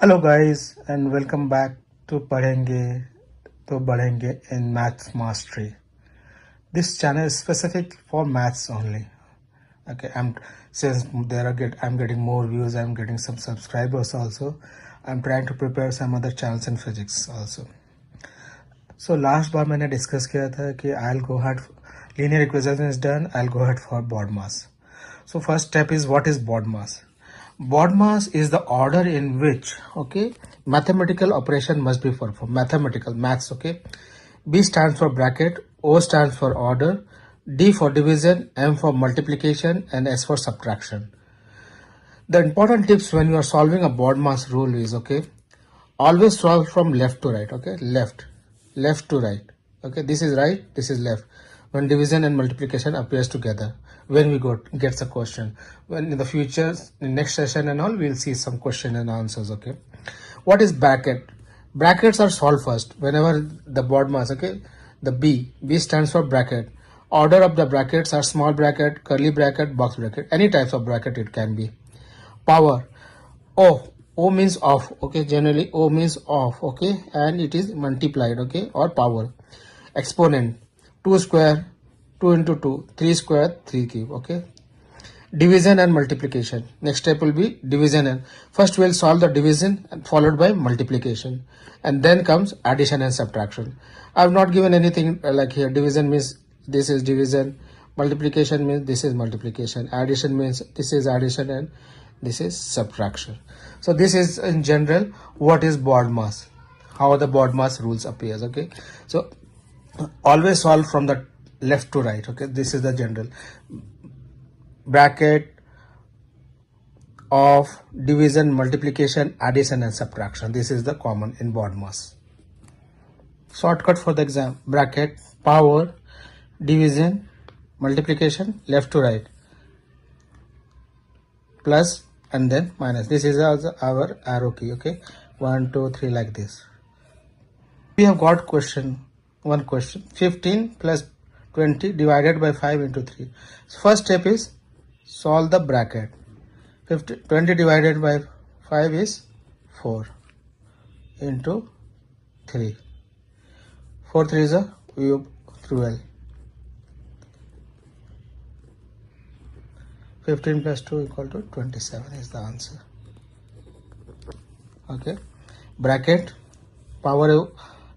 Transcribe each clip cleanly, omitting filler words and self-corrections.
Hello guys and welcome back to Padhenge to Badhenge in Maths Mastery. This channel is specific for maths only. Okay, since I'm getting more views, I'm getting some subscribers also. I'm trying to prepare some other channels in physics also. So last बार मैंने discuss किया था कि I'll go ahead, linear equation is done, I'll go ahead for BODMAS. So first step is, what is BODMAS? BODMAS is the order in which, okay, mathematical operation must be performed. Maths, okay. B stands for bracket, O stands for order, D for division, M for multiplication, and S for subtraction. The important tips when you are solving a BODMAS rule is, okay, always solve from left to right, okay, left to right, okay, this is right, this is left. When division and multiplication appears together, when we gets a question, when in the future, in next session and all, we'll see some question and answers, okay. What is bracket? Brackets are solved first whenever the BODMAS, okay. The B stands for bracket. Order of the brackets are small bracket, curly bracket, box bracket, any types of bracket it can be. Power, O means off, okay, generally O means off, okay, and it is multiplied, okay, or power. Exponent, 2 square, 2 into 2, 3 square, 3 cube, okay. Division and multiplication. Next step will be division, and first we'll solve the division and followed by multiplication, and then comes addition and subtraction. I have not given anything like here. Division means this is division, multiplication means this is multiplication, addition means this is addition, and this is subtraction. So this is in general what is BODMAS, how the BODMAS rules appears, okay. So always solve from the left to right, okay. This is the general bracket of division, multiplication, addition and subtraction. This is the common in BODMAS. Shortcut for the exam: bracket, power, division, multiplication, left to right, plus and then minus. This is our arrow key, okay. 1 2 3 like this. We have got one question: 15 plus 20 divided by 5 into 3. So first step is solve the bracket. 20 divided by 5 is 4 into 3. 4 3 is a 12. 15 plus 2 equal to 27 is the answer, okay. Bracket, power,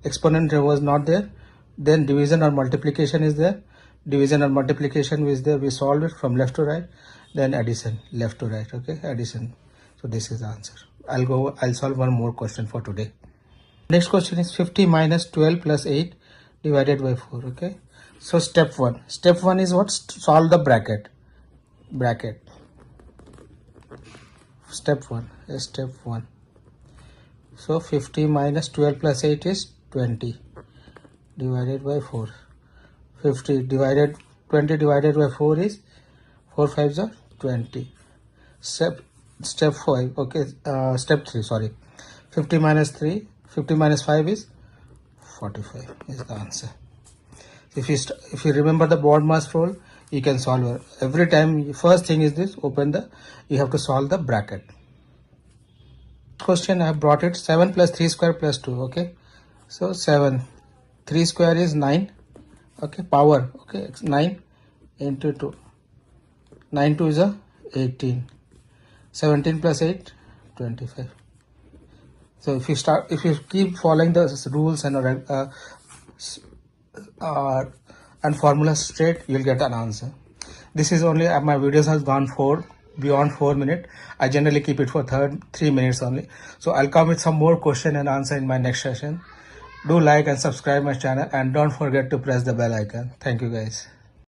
exponent was not there, then division or multiplication is there. Division or multiplication is there, we solve it from left to right. Then addition, left to right, okay, addition. So this is the answer. I'll solve one more question for today. Next question is 50 minus 12 plus 8 divided by 4, okay. So step 1 is what? Solve the bracket. Step 1. So 50 minus 12 plus 8 is 20 divided by 4. 20 divided by 4 is 4 5s are 20. Step 5, okay. Step 3, sorry. 50 minus 5 is 45 is the answer. If you remember the BODMAS rule, you can solve it. Every time, first thing is this: you have to solve the bracket. Question I have brought it: 7 plus 3 square plus 2, okay. So 7, 3 square is 9, okay. Power, okay, 9 into 2, 9 2 is a 18. 17 plus 8, 25. So if you keep following the rules and formulas straight, you'll get an answer. This is only, my videos has gone beyond 4 minutes. I generally keep it for 3 minutes only. So I'll come with some more question and answer in my next session. Do like and subscribe my channel, and don't forget to press the bell icon. Thank you guys.